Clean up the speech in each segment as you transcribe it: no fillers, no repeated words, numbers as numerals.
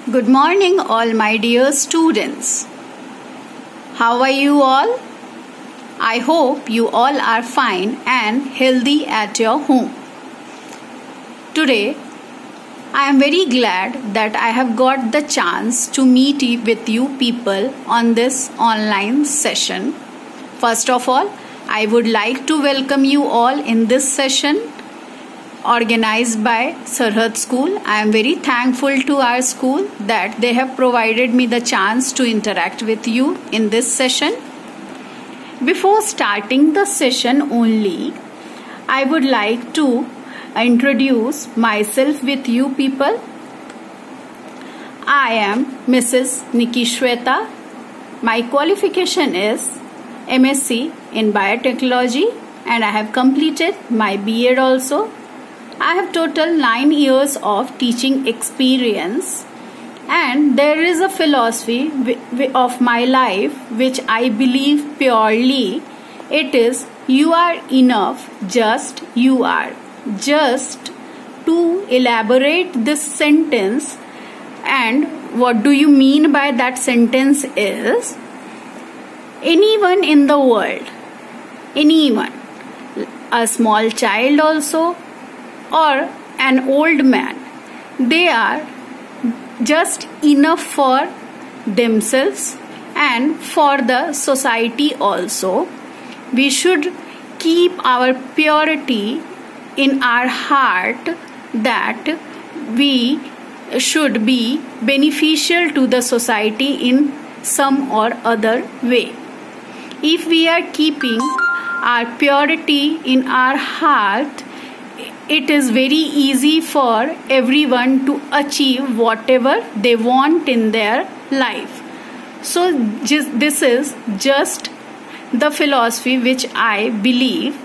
Good morning, all my dear students. How are you all? I hope you all are fine and healthy at your home. Today, I am very glad that I have got the chance to meet with you people on this online session. First of all, I would like to welcome you all in this session organized by Sarhad School. I am very thankful to our school that they have provided me the chance to interact with you in this session. Before starting the session only, I would like to introduce myself with you people. I am Mrs. Nikki Shweta. My qualification is MSc in Biotechnology and I have completed my B.Ed also. I have total 9 years of teaching experience and there is a philosophy of my life which I believe purely. It is you are enough, just you are. Just to elaborate this sentence, and what do you mean by that sentence is anyone in the world, anyone, a small child also or an old man, they are just enough for themselves and for the society also. We should keep our purity in our heart that we should be beneficial to the society in some or other way. If we are keeping our purity in our heart, it is very easy for everyone to achieve whatever they want in their life. So this is just the philosophy which I believe,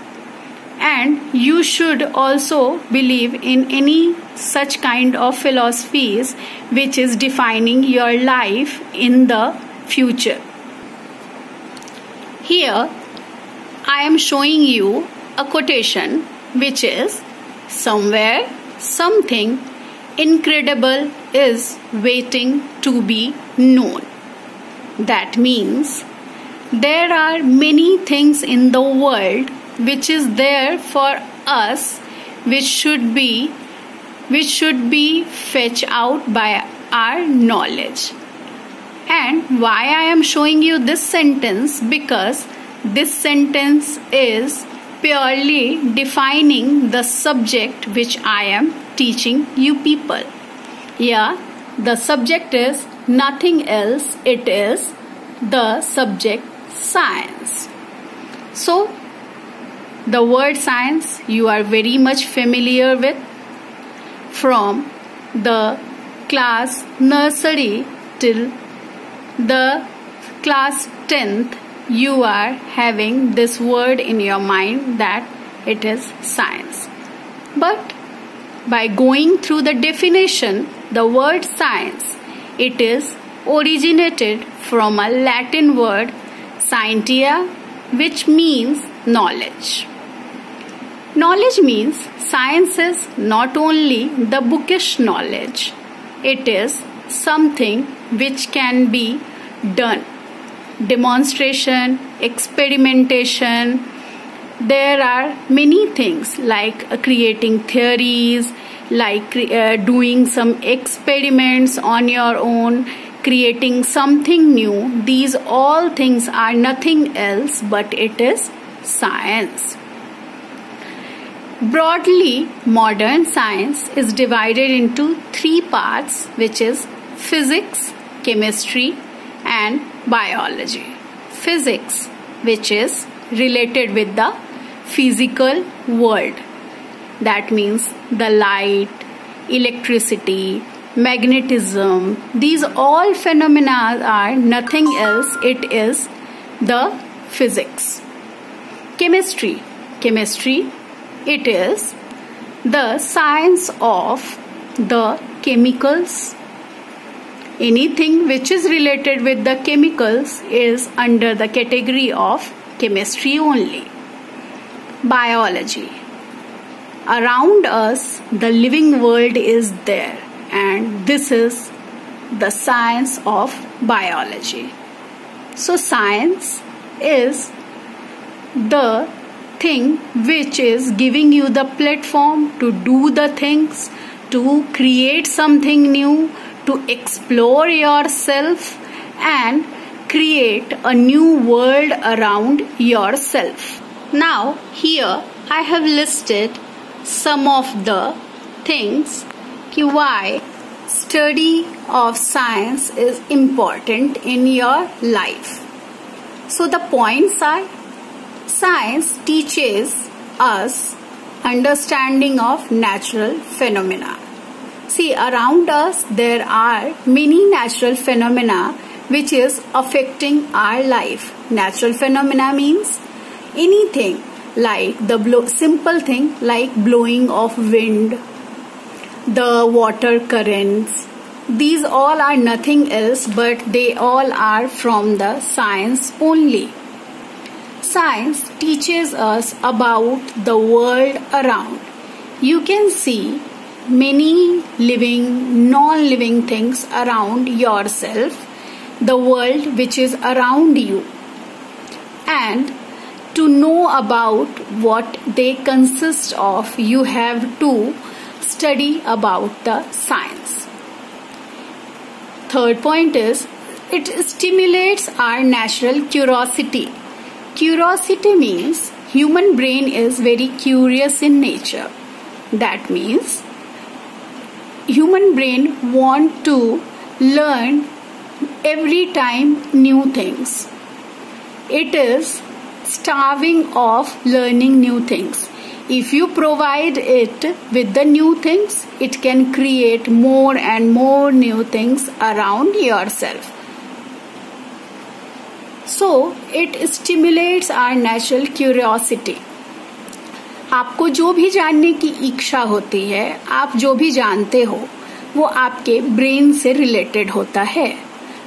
and you should also believe in any such kind of philosophies which is defining your life in the future. Here I am showing you a quotation which is somewhere something incredible is waiting to be known. That means there are many things in the world which is there for us which should be fetched out by our knowledge. And why I am showing you this sentence? Because this sentence is purely defining the subject which I am teaching you people. Yeah, the subject is nothing else. It is the subject science. So, the word science you are very much familiar with. From the class nursery till the class 10th, you are having this word in your mind that it is science. But by going through the definition, the word science, it is originated from a Latin word scientia, which means knowledge. Knowledge means science is not only the bookish knowledge, it is something which can be done. Demonstration, experimentation, there are many things like creating theories, like doing some experiments on your own, creating something new. These all things are nothing else but it is science. Broadly, modern science is divided into 3 parts, which is physics, chemistry and biology. Physics, which is related with the physical world. That means the light, electricity, magnetism. These all phenomena are nothing else. It is the physics. Chemistry. Chemistry, it is the science of the chemicals. Anything which is related with the chemicals is under the category of chemistry only. Biology. Around us, the living world is there, and this is the science of biology. So science is the thing which is giving you the platform to do the things, to create something new, to explore yourself and create a new world around yourself. Now here I have listed some of the things why study of science is important in your life. So the points are: science teaches us understanding of natural phenomena. See, around us there are many natural phenomena which is affecting our life. Natural phenomena means anything like the simple thing like blowing of wind, the water currents. These all are nothing else but they all are from the science only. Science teaches us about the world around. You can see many living, non-living things around yourself, the world which is around you, and to know about what they consist of, you have to study about the science. Third point is, it stimulates our natural curiosity. Curiosity means human brain is very curious in nature. That means human brain want to learn every time new things. It is starving of learning new things. If you provide it with the new things, it can create more and more new things around yourself. So it stimulates our natural curiosity. आपको जो भी जानने की इच्छा होती है, आप जो भी जानते हो, वो आपके ब्रेन से रिलेटेड होता है.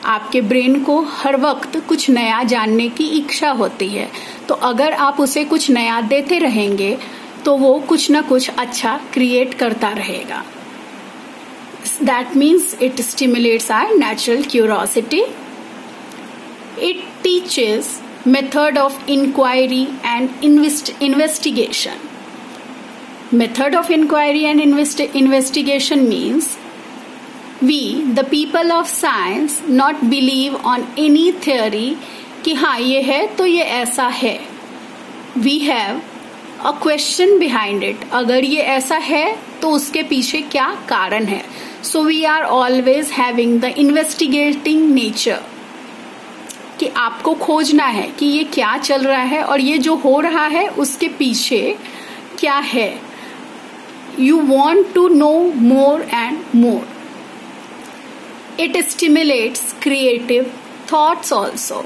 आपके ब्रेन को हर वक्त कुछ नया जानने की इच्छा होती है. तो अगर आप उसे कुछ नया देते रहेंगे तो वो कुछ ना कुछ अच्छा क्रिएट करता रहेगा. That means it stimulates our natural curiosity. It teaches method of inquiry and investigation. Method of inquiry and investigation means we, the people of science, not believe on any theory कि हाँ ये है तो ये ऐसा है. We have a question behind it. अगर ये ऐसा है तो उसके पीछे क्या कारण है. So we are always having the investigating nature. कि आपको खोजना है कि ये क्या चल रहा है और ये जो हो रहा है उसके पीछे क्या है. You want to know more and more. It stimulates creative thoughts also.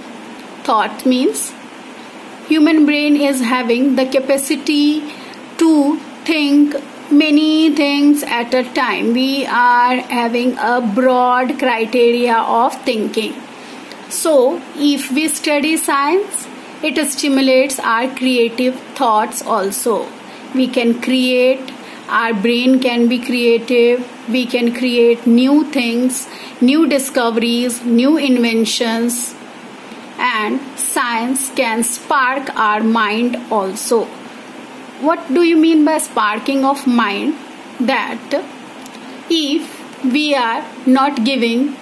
Thought means human brain is having the capacity to think many things at a time. We are having a broad criteria of thinking. So if we study science, it stimulates our creative thoughts also. We can create, our brain can be creative, we can create new things, new discoveries, new inventions, and science can spark our mind also. What do you mean by sparking of mind? That if we are not giving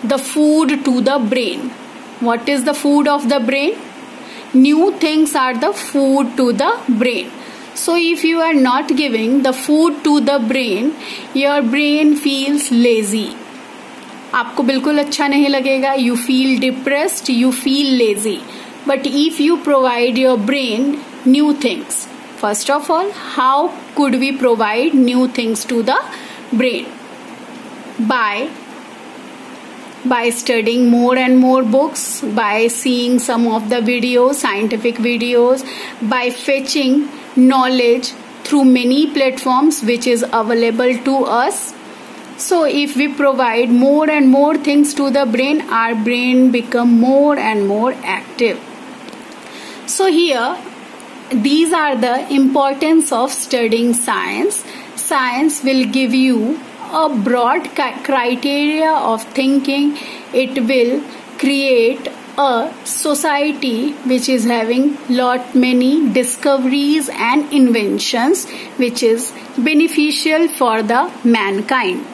the food to the brain, what is the food of the brain? New things are the food to the brain. So if you are not giving the food to the brain, your brain feels lazy. आपको बिल्कुल अच्छा नहीं लगेगा. You feel depressed, you feel lazy. But if you provide your brain new things, first of all, how could we provide new things to the brain? By studying more and more books, by seeing some of the videos, scientific videos, by fetching knowledge through many platforms which is available to us. So if we provide more and more things to the brain, our brain become more and more active. So here, these are the importance of studying science. Science will give you a broad criteria of thinking, it will create a society which is having many discoveries and inventions which is beneficial for the mankind.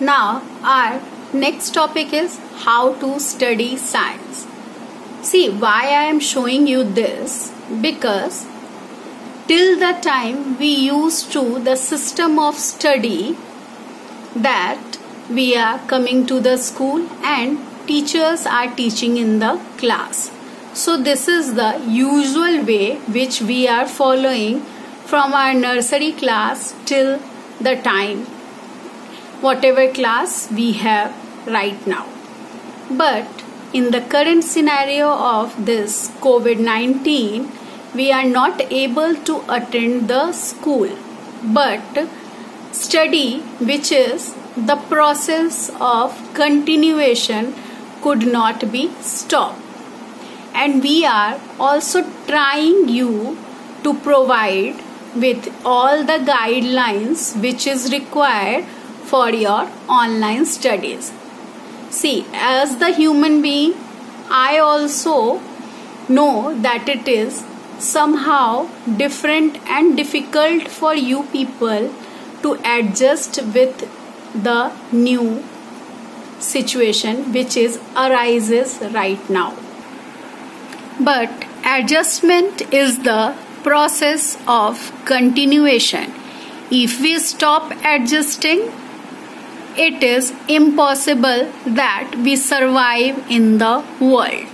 Now our next topic is how to study science. See, why I am showing you this, because till the time we used to the system of study that we are coming to the school and teachers are teaching in the class. So this is the usual way which we are following from our nursery class till the time whatever class we have right now. But in the current scenario of this COVID-19, we are not able to attend the school, but study, which is the process of continuation, could not be stopped. And we are also trying you to provide with all the guidelines which is required for your online studies. See, as the human being, I also know that it is somehow different and difficult for you people to adjust with the new situation which arises right now. But adjustment is the process of continuation. If we stop adjusting, it is impossible that we survive in the world.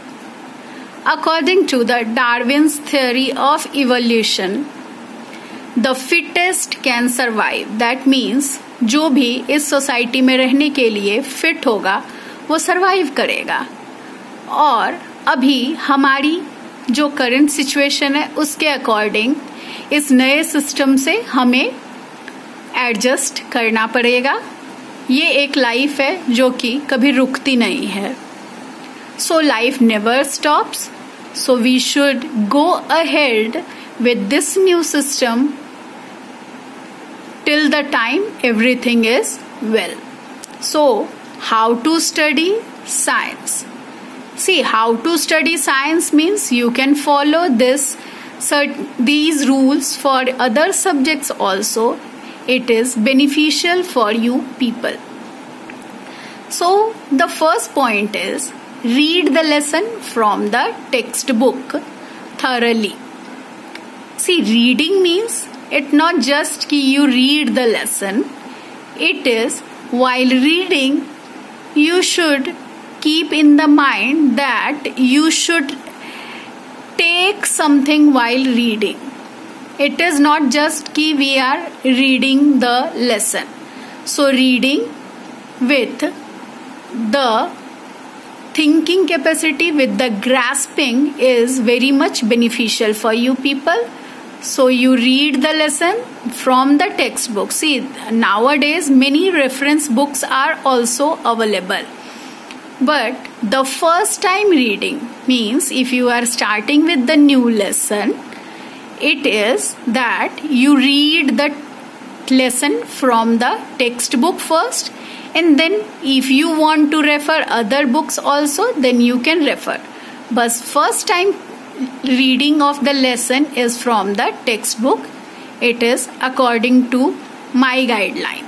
According to the Darwin's theory of evolution, the fittest can survive. That means जो भी इस society में रहने के लिए fit होगा वो survive करेगा. और अभी हमारी जो करंट सिचुएशन है उसके अकॉर्डिंग इस नए सिस्टम से हमें एडजस्ट करना पड़ेगा. ये एक लाइफ है जो कि कभी रुकती नहीं है. So life never stops. So we should go ahead with this new system till the time everything is well. So, how to study science? See, how to study science means you can follow these rules for other subjects also. It is beneficial for you people. So, the first point is read the lesson from the textbook thoroughly. See, reading means it not just कि you read the lesson. It is while reading you should keep in the mind that you should take something while reading. It is not just कि we are reading the lesson. So reading with the thinking capacity, with the grasping, is very much beneficial for you people. So you read the lesson from the textbook. See, nowadays many reference books are also available. But the first time reading means if you are starting with the new lesson, it is that you read the lesson from the textbook first, and then if you want to refer other books also, then you can refer. But first time reading of the lesson is from the textbook. It is according to my guideline.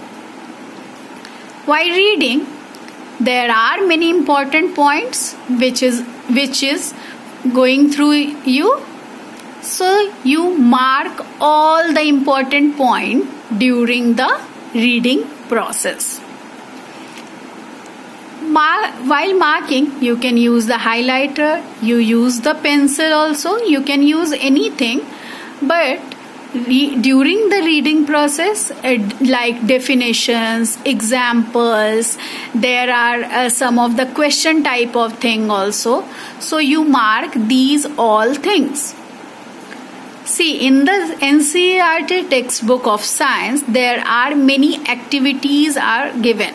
While reading, there are many important points which is going through you. So you mark all the important point during the reading process. While marking, you can use the highlighter, you use the pencil also, you can use anything. But during the reading process, like definitions, examples, there are some of the question type of thing also. So you mark these all things. See, in the NCERT textbook of science, there are many activities are given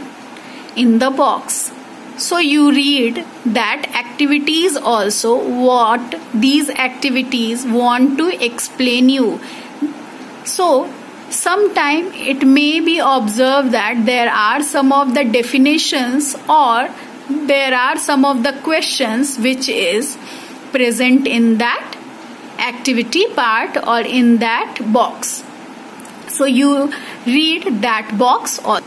in the box. So you read that activities also, what these activities want to explain you. So sometime it may be observed that there are some of the definitions or there are some of the questions which is present in that activity part or in that box. So you read that box. Or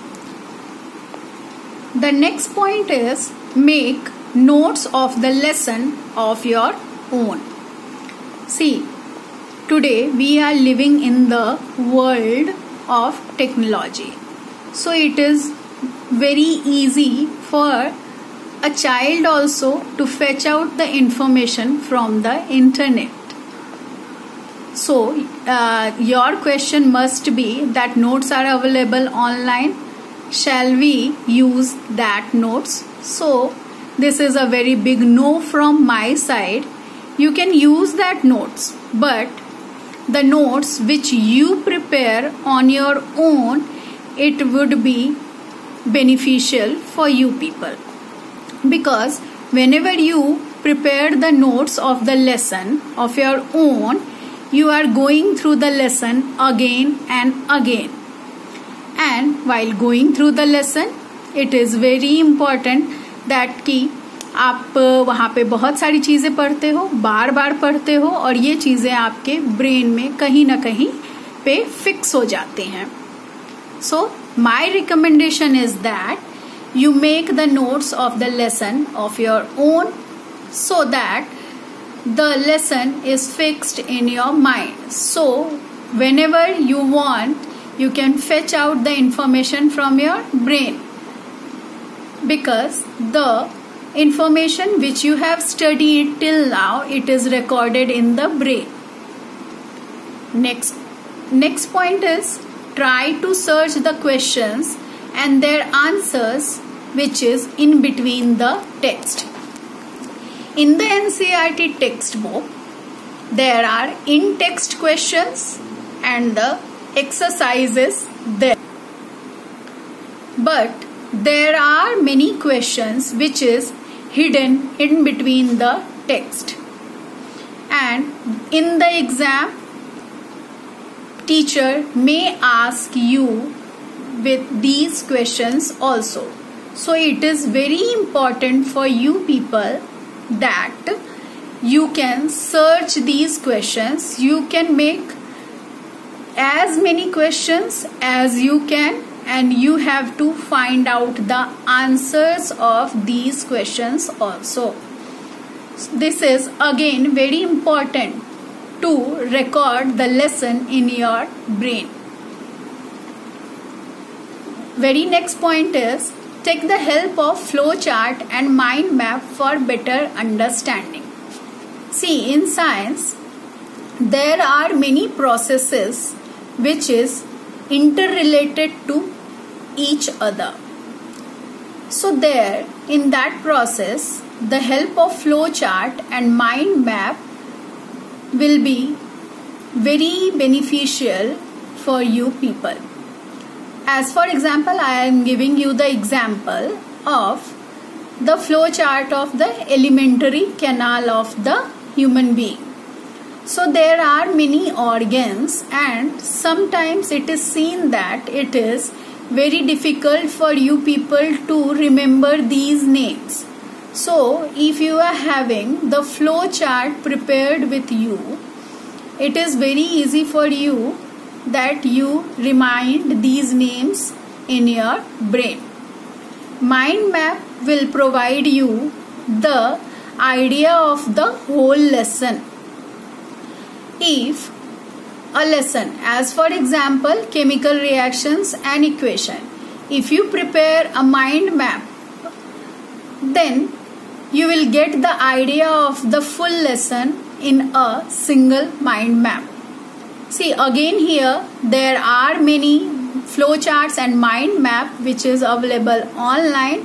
the next point is make notes of the lesson of your own. See, today we are living in the world of technology. So it is very easy for a child also to fetch out the information from the internet. So your question must be that notes are available online. Shall we use that notes? So this is a very big no from my side. You can use that notes, but the notes which you prepare on your own, it would be beneficial for you people. Because whenever you prepare the notes of the lesson of your own, you are going through the lesson again and again. And while going through the lesson, it is very important that कि आप वहाँ पे बहुत सारी चीज़ें पढ़ते हो, बार बार पढ़ते हो और ये चीज़ें आपके ब्रेन में कहीं ना कहीं पे फिक्स हो जाते हैं. So my recommendation is that you make the notes of the lesson of your own so that the lesson is fixed in your mind. So whenever you want, you can fetch out the information from your brain, because the information which you have studied till now, it is recorded in the brain. Next point is try to search the questions and their answers which is in between the text. In the NCERT textbook, there are in-text questions and the exercises there. But there are many questions which is hidden in between the text. And in the exam, teacher may ask you with these questions also. So it is very important for you people that you can search these questions. You can make as many questions as you can, and you have to find out the answers of these questions also. This is again very important to record the lesson in your brain. Very next point is take the help of flowchart and mind map for better understanding. See, in science, there are many processes which is interrelated to each other. So there, in that process, the help of flowchart and mind map will be very beneficial for you people. As for example, I am giving you the example of the flowchart of the alimentary canal of the human being. So there are many organs, and sometimes it is seen that it is very difficult for you people to remember these names. So if you are having the flowchart prepared with you, it is very easy for you that you remind these names in your brain. Mind map will provide you the idea of the whole lesson. If a lesson, as for example, chemical reactions and equation, if you prepare a mind map, then you will get the idea of the full lesson in a single mind map. See, again here there are many flowcharts and mind map which is available online,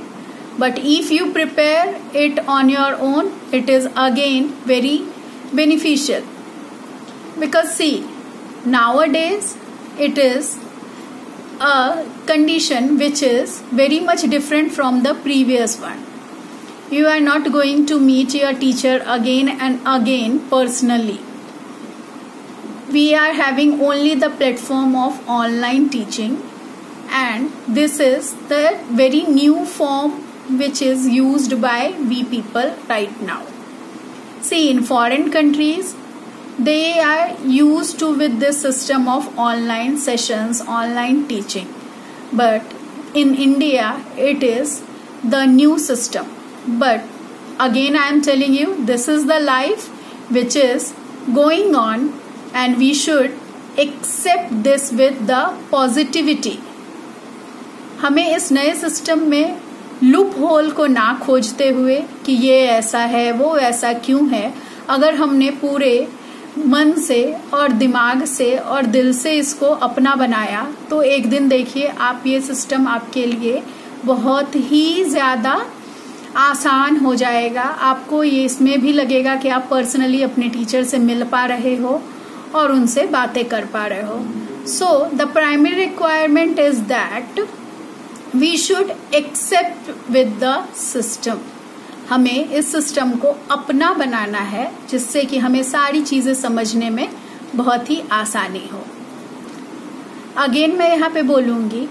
but if you prepare it on your own, it is again very beneficial. Because see, nowadays it is a condition which is very much different from the previous one. You are not going to meet your teacher again and again personally. we are having only the platform of online teaching, and this is the very new form which is used by we people right now. See, in foreign countries, they are used to with this system of online sessions, online teaching. But in India, it is the new system. But again, I am telling you, this is the life which is going on, and we should accept this with the positivity. हमें इस नए system में loop hole को ना खोजते हुए कि ये ऐसा है, वो ऐसा क्यों है, अगर हमने पूरे मन से और दिमाग से और दिल से इसको अपना बनाया, तो एक दिन देखिए आप ये सिस्टम आपके लिए बहुत ही ज्यादा आसान हो जाएगा. आपको ये इसमें भी लगेगा कि आप पर्सनली अपने टीचर से मिल पा रहे हो और उनसे बातें कर पा रहे हो. So the primary requirement is that we should accept with the system. हमें इस सिस्टम को अपना बनाना है, जिससे कि हमें सारी चीजें समझने में बहुत ही आसानी हो. अगेन मैं यहाँ पे बोलूंगी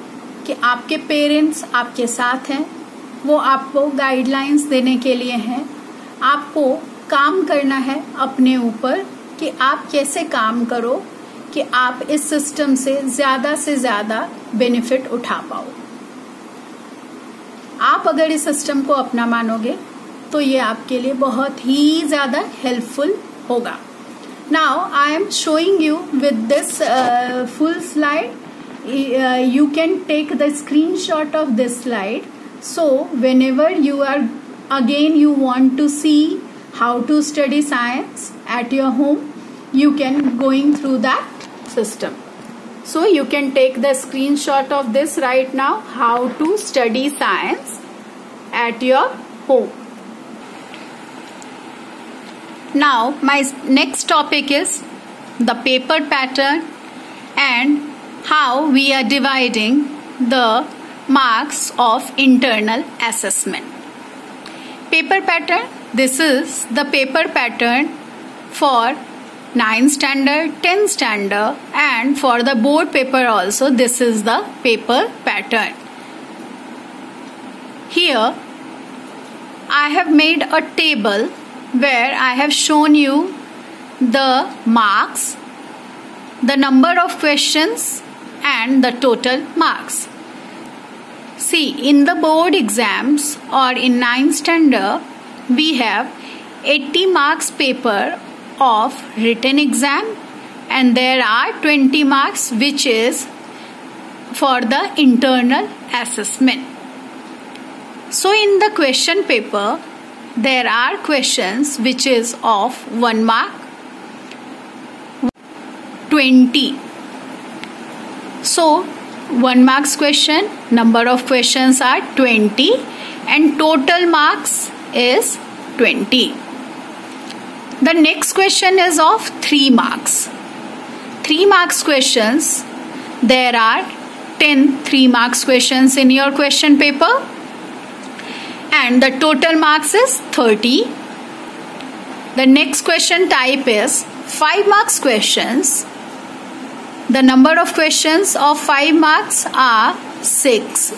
कि आपके पेरेंट्स आपके साथ हैं, वो आपको गाइडलाइंस देने के लिए हैं. आपको काम करना है अपने ऊपर कि आप कैसे काम करो कि आप इस सिस्टम से ज्यादा बेनिफिट उठा पाओ. आप अगर इस सिस्टम को अपना मानोगे तो ये आपके लिए बहुत ही ज्यादा हेल्पफुल होगा. Now I am showing you with this full slide. You can take the screenshot of this slide. So whenever you are again you want to see how to study science at your home, you can going through that system. So you can take the screenshot of this right now, how to study science at your home. Now my next topic is the paper pattern and how we are dividing the marks of internal assessment. Paper pattern. This is the paper pattern for 9th standard, 10th standard, and for the board paper also. This is the paper pattern. Here I have made a table where I have shown you the marks, the number of questions, and the total marks. See, in the board exams or in 9th standard, we have 80 marks paper of written exam, and there are 20 marks which is for the internal assessment. So in the question paper, there are questions which is of 1 mark, 20. So 1 marks question, number of questions are 20 and total marks is 20. The next question is of 3 marks. 3 marks questions, there are 10 3 marks questions in your question paper and the total marks is 30. The next question type is 5 marks questions. The number of questions of 5 marks are 6.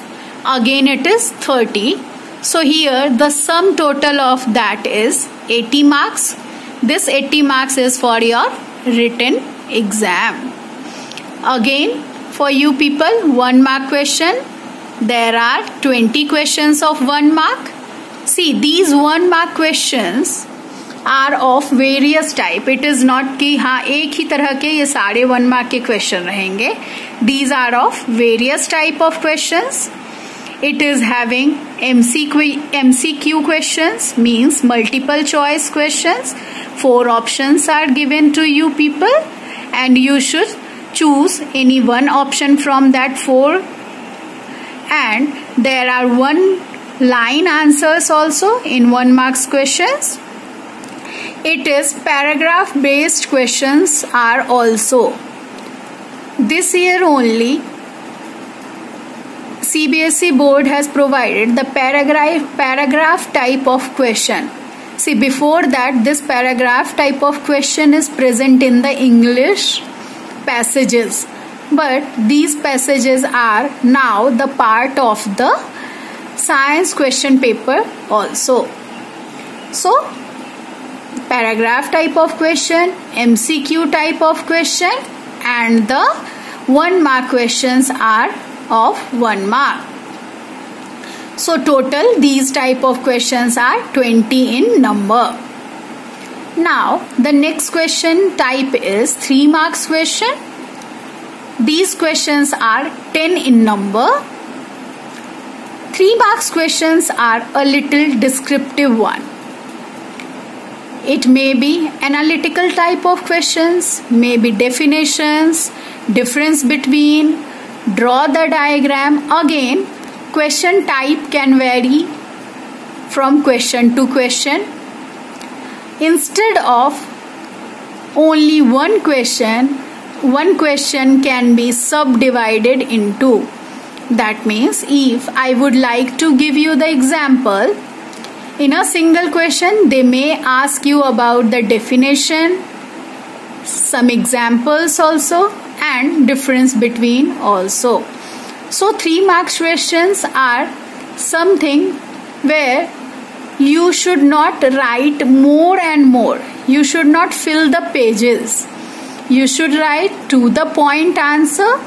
Again it is 30. So here the sum total of that is 80 marks. This 80 marks is for your written exam. Again for you people, 1 mark question. There are 20 questions of 1 mark. See, these 1 mark questions are of various type. It is not कि हाँ एक ही तरह के ये सारे 1 mark के question रहेंगे. These are of various type of questions. It is having MCQ questions, means multiple choice questions. 4 options are given to you people and you should choose any one option from that 4. And there are 1 line answers also in 1 marks questions. It is paragraph based questions are also. This year only CBSE board has provided the paragraph type of question. See, before that this paragraph type of question is present in the English passages, but these passages are now the part of the science question paper also. So paragraph type of question, MCQ type of question, and the 1 mark questions are of 1 mark. So total these type of questions are 20 in number. Now the next question type is 3 marks question. These questions are 10 in number. 3 marks questions are a little descriptive one. It may be analytical type of questions, may be definitions, difference between, draw the diagram. Again, question type can vary from question to question. Instead of only one question can be subdivided into. That means if I would like to give you the example, in a single question they may ask you about the definition, some examples also, and difference between also. So 3 marks questions are something where you should not write more and more. You should not fill the pages. You should write to the point answer.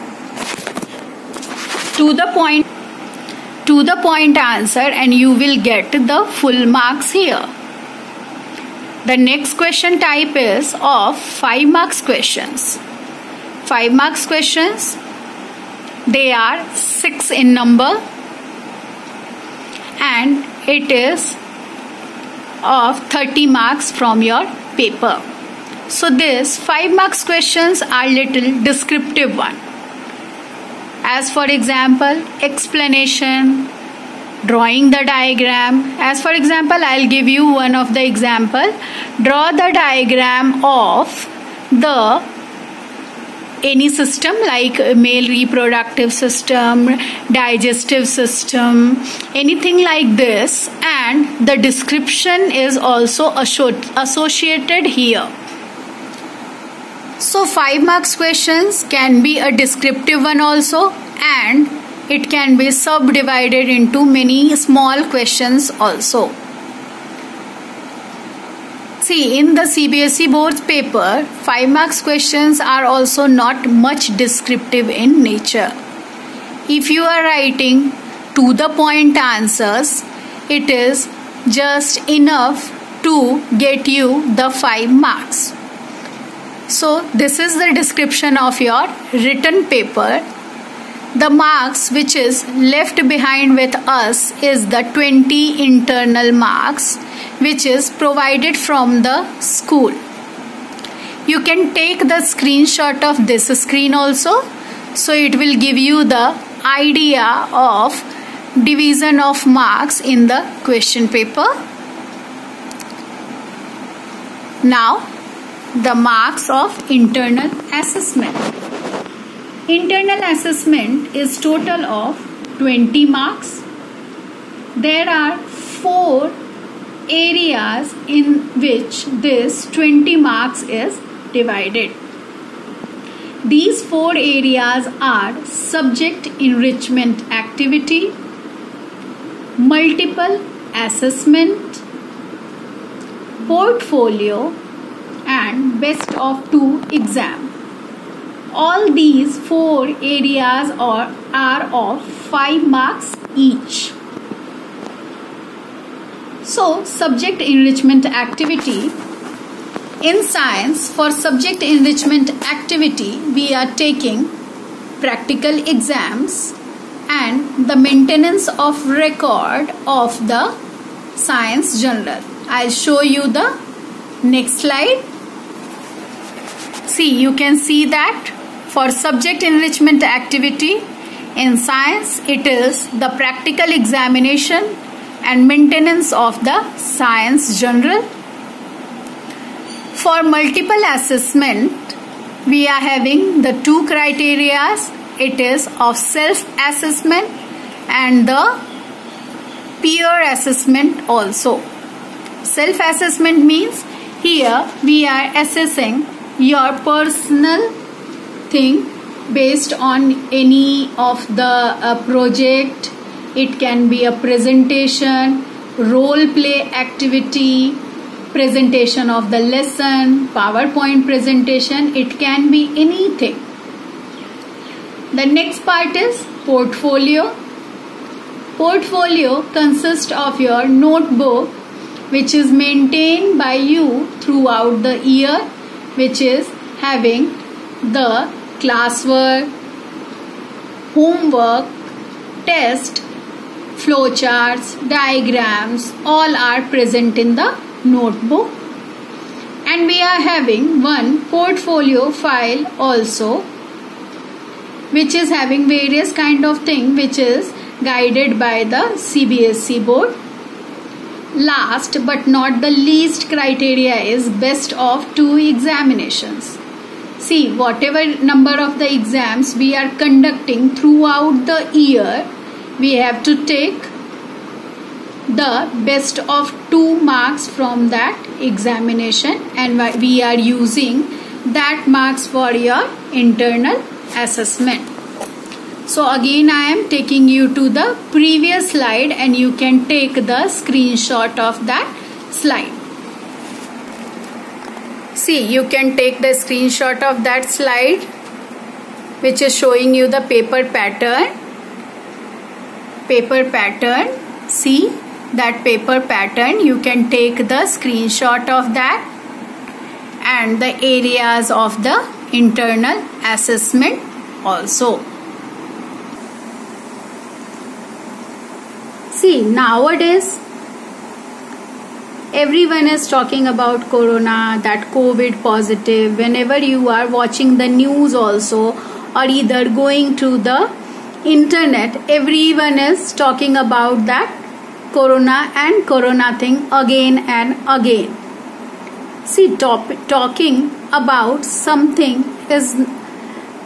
To the point answer, and you will get the full marks here. The next question type is of 5 marks questions. 5 marks questions, they are 6 in number, and it is of 30 marks from your paper. So this 5 marks questions are little descriptive one. As for example, explanation, drawing the diagram. As for example, I'll give you one of the example. Draw the diagram of any system like male reproductive system, digestive system, anything like this, and the description is also associated here. So 5 marks questions can be a descriptive one also, and it can be subdivided into many small questions also. See, in the CBSE board's paper, 5 marks questions are also not much descriptive in nature. If you are writing to the point answers, it is just enough to get you the 5 marks. So this is the description of your written paper. The marks which is left behind with us is the 20 internal marks which is provided from the school. You can take the screenshot of this screen also, so it will give you the idea of division of marks in the question paper. Now the marks of internal assessment. Internal assessment is total of 20 marks. There are 4 areas in which this 20 marks is divided. These 4 areas are subject enrichment activity, multiple assessment, portfolio, and best of 2 exam. All these 4 areas are of 5 marks each. So, subject enrichment activity. In science, for subject enrichment activity, we are taking practical exams and the maintenance of record of the science journal. I'll show you the next slide. See, you can see that for subject enrichment activity in science, it is the practical examination and maintenance of the science journal. For multiple assessment, we are having the 2 criteria. It is of self-assessment and the peer assessment also. Self-assessment means here we are assessing your personal thing based on any of the project. It can be a presentation, role play activity, presentation of the lesson, PowerPoint presentation. It can be anything. The next part is portfolio. Portfolio consists of your notebook, which is maintained by you throughout the year, which is having the classwork, homework, test, flowcharts, diagrams, all are present in the notebook. And we are having one portfolio file also, which is having various kind of thing, which is guided by the CBSE board. Last but not the least criteria is best of 2 examinations. See, whatever number of the exams we are conducting throughout the year, we have to take the best of 2 marks from that examination, and we are using that marks for your internal assessment. So again I am taking you to the previous slide, and you can take the screenshot of that slide. See, you can take the screenshot of that slide, which is showing you the paper pattern. See that paper pattern, you can take the screenshot of that, and the areas of the internal assessment also. See, nowadays everyone is talking about corona, that COVID positive. Whenever you are watching the news also, or either going to the internet, everyone is talking about that corona and corona thing again and again. See, talking about something is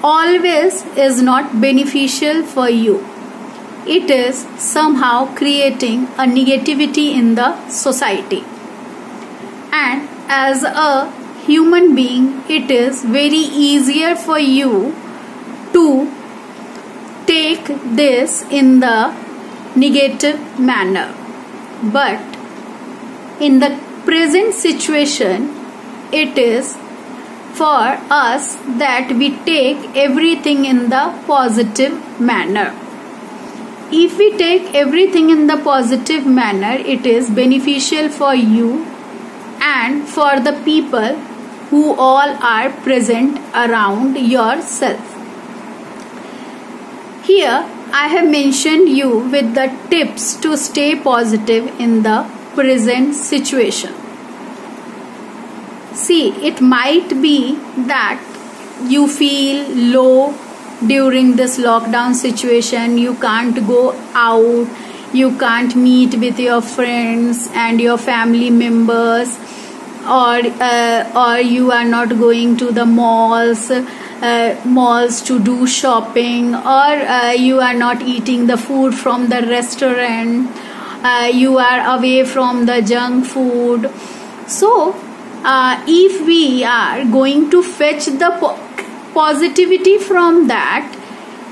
always is not beneficial for you. It is somehow creating a negativity in the society. And as a human being, it is very easier for you to take this in the negative manner. But in the present situation, it is for us that we take everything in the positive manner. If we take everything in the positive manner, it is beneficial for you and for the people who all are present around yourself. Here I have mentioned you with the tips to stay positive in the present situation. See, it might be that you feel low during this lockdown situation. You can't go out, you can't meet with your friends and your family members, or you are not going to the malls to do shopping, or you are not eating the food from the restaurant, you are away from the junk food. So if we are going to fetch the positivity from that,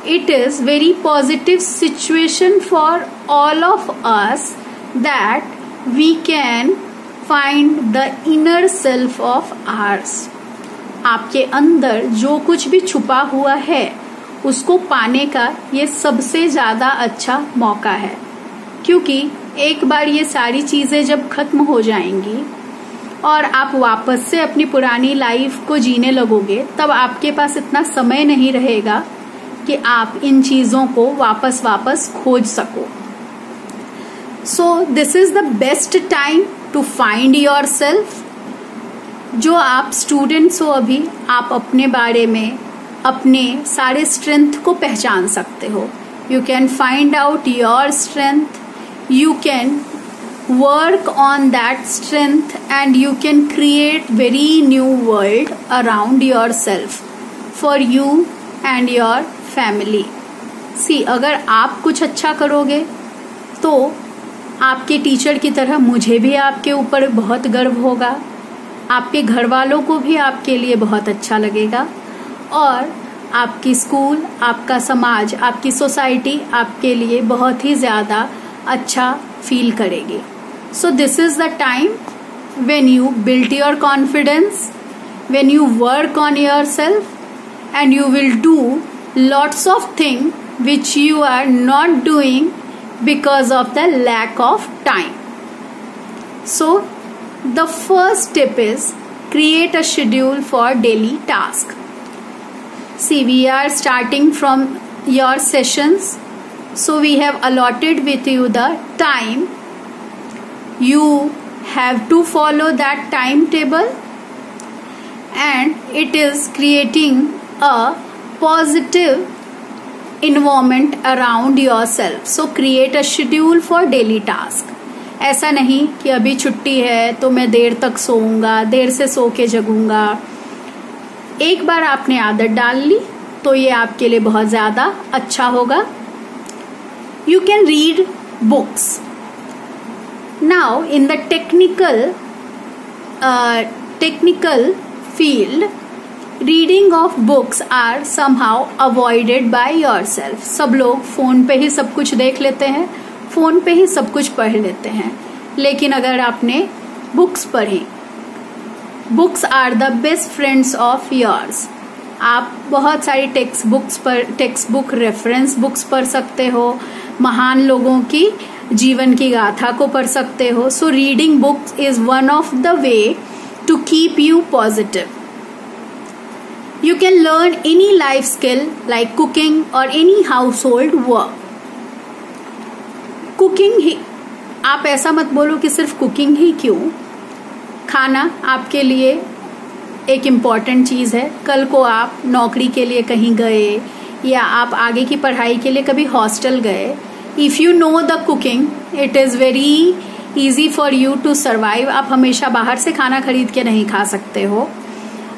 it is very positive situation for all of us, that we can find the inner self of ours. आपके अंदर जो कुछ भी छुपा हुआ है उसको पाने का ये सबसे ज़्यादा अच्छा मौका है, क्योंकि एक बार ये सारी चीज़ें जब खत्म हो जाएंगी और आप वापस से अपनी पुरानी लाइफ को जीने लगोगे, तब आपके पास इतना समय नहीं रहेगा कि आप इन चीज़ों को वापस खोज सको. So this is the best time to find yourself. जो आप स्टूडेंट्स हो अभी, आप अपने बारे में अपने सारे स्ट्रेंथ को पहचान सकते हो. You can find out your strength, you can work on that strength, and you can create very new world around yourself for you and your family. See, अगर आप कुछ अच्छा करोगे तो आपके टीचर की तरह मुझे भी आपके ऊपर बहुत गर्व होगा, आपके घर वालों को भी आपके लिए बहुत अच्छा लगेगा, और आपकी स्कूल, आपका समाज, आपकी सोसाइटी आपके लिए बहुत ही ज़्यादा अच्छा फील करेगी. सो this is the time when you build your confidence, when you work on yourself, and you will do lots of things which you are not doing because of the lack of time. So the first tip is create a schedule for daily task. See, we are starting from your sessions, so we have allotted with you the time. You have to follow that timetable, and it is creating a positive environment around yourself. So create a schedule for daily task. ऐसा नहीं कि अभी छुट्टी है तो मैं देर तक सोऊंगा, देर से सो के जगूंगा. एक बार आपने आदत डाल ली तो ये आपके लिए बहुत ज्यादा अच्छा होगा. You can read books. Now, in the technical field, reading of books are somehow avoided by yourself. सब लोग फोन पे ही सब कुछ देख लेते हैं, फोन पे ही सब कुछ पढ़ लेते हैं. लेकिन अगर आपने बुक्स पढ़ी, books are the best friends of yours. आप बहुत सारी टेक्स्ट बुक रेफरेंस बुक्स पढ़ सकते हो, महान लोगों की जीवन की गाथा को पढ़ सकते हो. So reading books is one of the way to keep you positive. You can learn any life skill like cooking और any household work. Cooking ही, आप ऐसा मत बोलो कि सिर्फ कुकिंग ही क्यों. खाना आपके लिए एक इम्पॉर्टेंट चीज है. कल को आप नौकरी के लिए कहीं गए या आप आगे की पढ़ाई के लिए कभी हॉस्टल गए, if you know the cooking it is very easy for you to survive. आप हमेशा बाहर से खाना खरीद के नहीं खा सकते हो.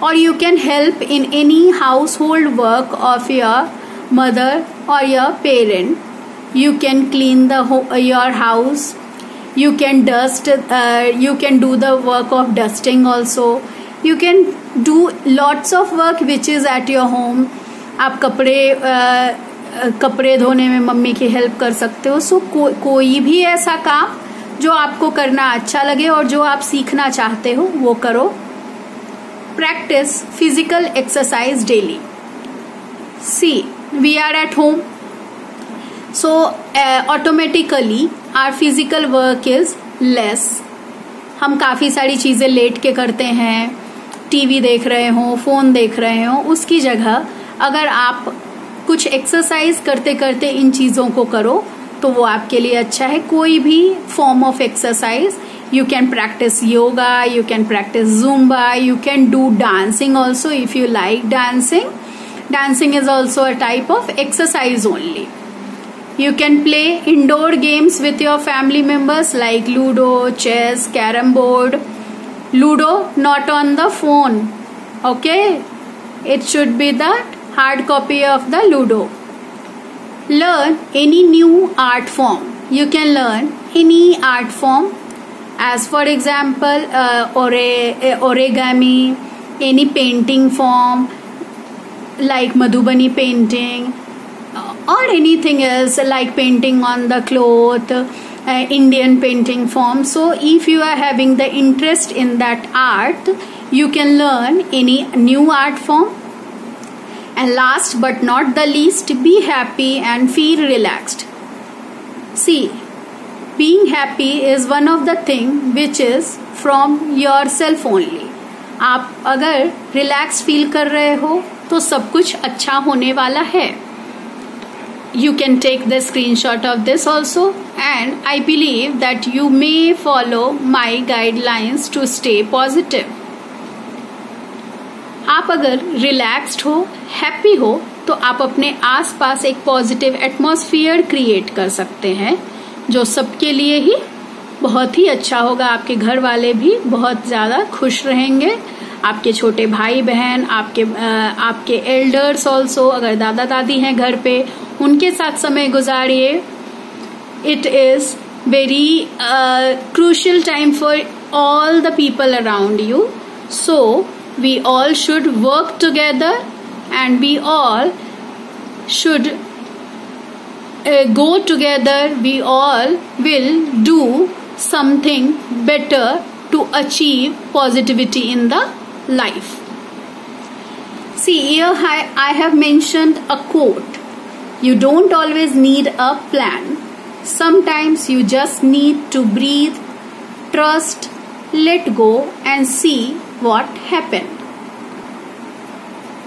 और you can help in any household work of your mother और your parent. You can clean your house, you can dust, you can do the work of dusting also. You can do lots of work which is at your home. आप कपड़े धोने में mummy की help कर सकते हो. सो कोई भी ऐसा काम जो आपको करना अच्छा लगे और जो आप सीखना चाहते हो वो करो. Practice physical exercise daily. See, we are at home, so automatically our physical work is less. हम काफी सारी चीजें लेट के करते हैं, टीवी देख रहे हो, फोन देख रहे हो. उसकी जगह अगर आप कुछ एक्सरसाइज करते करते इन चीजों को करो तो वो आपके लिए अच्छा है. कोई भी form of exercise, you can practice yoga, you can practice zumba, you can do dancing also if you like dancing. Dancing is also a type of exercise only. You can play indoor games with your family members like Ludo, chess, Carrom board. Ludo not on the phone, okay? It should be the hard copy of the Ludo. Learn any new art form. You can learn any art form, as for example origami, any painting form like Madhubani painting, or anything else like painting on the cloth, Indian painting form. So if you are having the interest in that art, you can learn any new art form. And last but not the least, be happy and feel relaxed. See, being happy is one of the thing which is from yourself only. आप अगर relax feel कर रहे हो तो सब कुछ अच्छा होने वाला है. You can take the screenshot of this also, and I believe that you may follow my guidelines to stay positive. आप अगर रिलैक्स्ड हो, हैप्पी हो, तो आप अपने आसपास एक पॉजिटिव एटमॉस्फेयर क्रिएट कर सकते हैं जो सबके लिए ही बहुत ही अच्छा होगा. आपके घर वाले भी बहुत ज्यादा खुश रहेंगे, आपके छोटे भाई बहन, आपके एल्डर्स ऑल्सो, अगर दादा दादी हैं घर पे, उनके साथ समय गुजारिए. It is very crucial time for all the people around you. So we all should work together and we all should go together. We all will do something better to achieve positivity in the life. See, here I have mentioned a quote. You don't always need a plan. Sometimes you just need to breathe, trust, let go, and see what happened.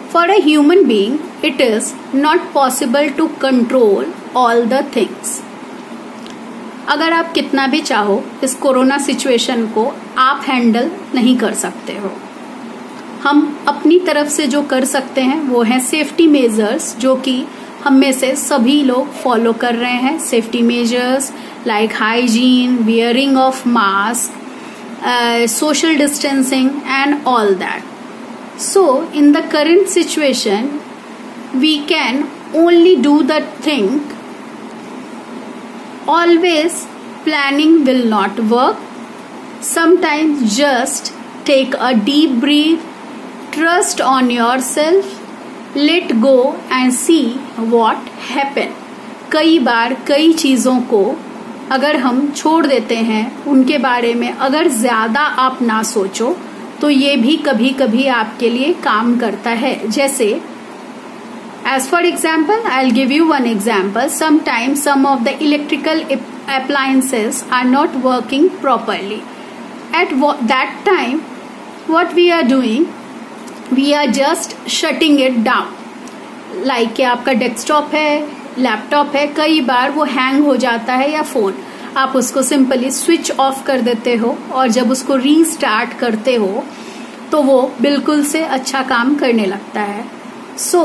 For a human being, it is not possible to control all the things. अगर आप कितना भी चाहो, इस corona situation को आप handle नहीं कर सकते हो. हम अपनी तरफ से जो कर सकते हैं वो है सेफ्टी मेजर्स, जो कि हम में से सभी लोग फॉलो कर रहे हैं. Safety measures like hygiene, wearing of mask, social distancing and all that. So in the current situation we can only do the thing. Always planning will not work. Sometimes just take a deep breath, trust on yourself, let go and see what happened. कई बार कई चीजों को अगर हम छोड़ देते हैं, उनके बारे में अगर ज्यादा आप ना सोचो तो ये भी कभी कभी आपके लिए काम करता है. जैसे as for example, I'll give you one example. Sometimes some of the electrical appliances are not working properly. At that time, what we are doing, we are just shutting it down. Like कि आपका desktop है, laptop है, कई बार वो hang हो जाता है या फोन, आप उसको सिंपली स्विच ऑफ कर देते हो और जब उसको रीस्टार्ट करते हो तो वो बिल्कुल से अच्छा काम करने लगता है. सो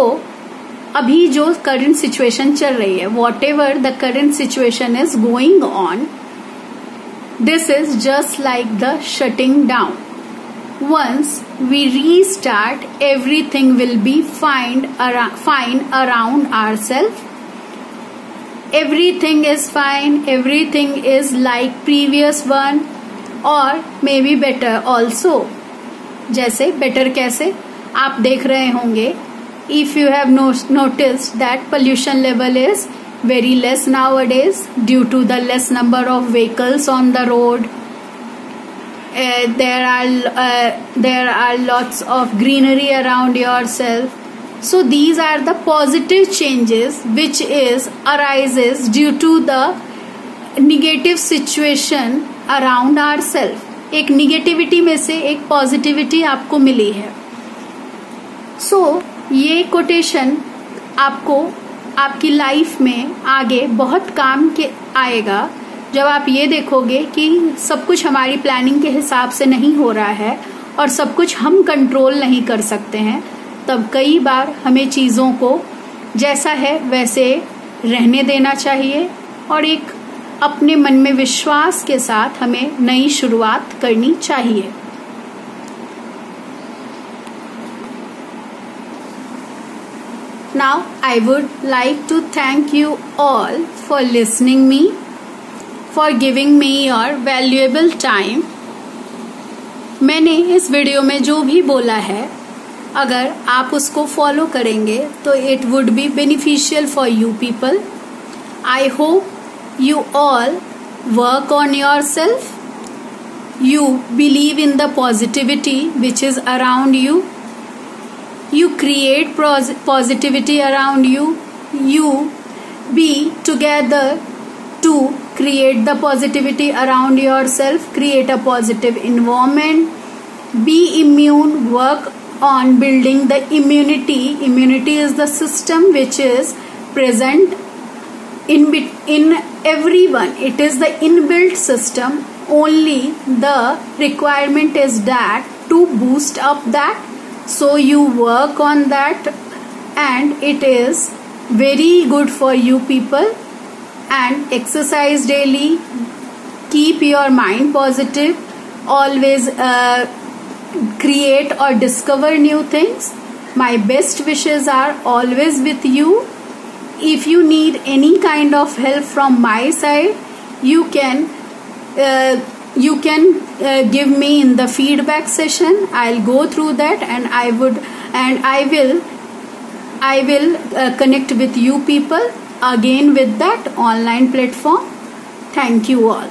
अभी जो करंट सिचुएशन चल रही है, whatever the current situation is going on, this is just like the shutting down. Once we restart, everything will be fine around ourselves. Everything is fine. Everything is like previous one, or maybe better also. जैसे better कैसे आप देख रहे होंगे, if you have noticed that pollution level is very less nowadays due to the less number of vehicles on the road. There are lots of greenery around yourself. So these are the positive changes which arises due to the negative situation around ourselves. एक negativity में से एक positivity आपको मिली है. So ये quotation आपको आपकी life में आगे बहुत काम के आएगा. जब आप ये देखोगे कि सब कुछ हमारी प्लानिंग के हिसाब से नहीं हो रहा है और सब कुछ हम कंट्रोल नहीं कर सकते हैं, तब कई बार हमें चीज़ों को जैसा है वैसे रहने देना चाहिए और एक अपने मन में विश्वास के साथ हमें नई शुरुआत करनी चाहिए. Now I would like to thank you all for listening me, for giving me your valuable time. मैंने इस वीडियो में जो भी बोला है, अगर आप उसको फॉलो करेंगे तो it would be beneficial for you people. I hope you all work on yourself. You believe in the positivity which is around you. You create positivity around you. You be together to create the positivity around yourself, create a positive environment, be immune, work on building the immunity. Immunity is the system which is present in everyone. It is the inbuilt system. Only the requirement is that to boost up that. So you work on that and it is very good for you people. And exercise daily, keep your mind positive, always create or discover new things. My best wishes are always with you. If you need any kind of help from my side, you can give me in the feedback session. I'll go through that and I will I will connect with you people again with that online platform. Thank you all.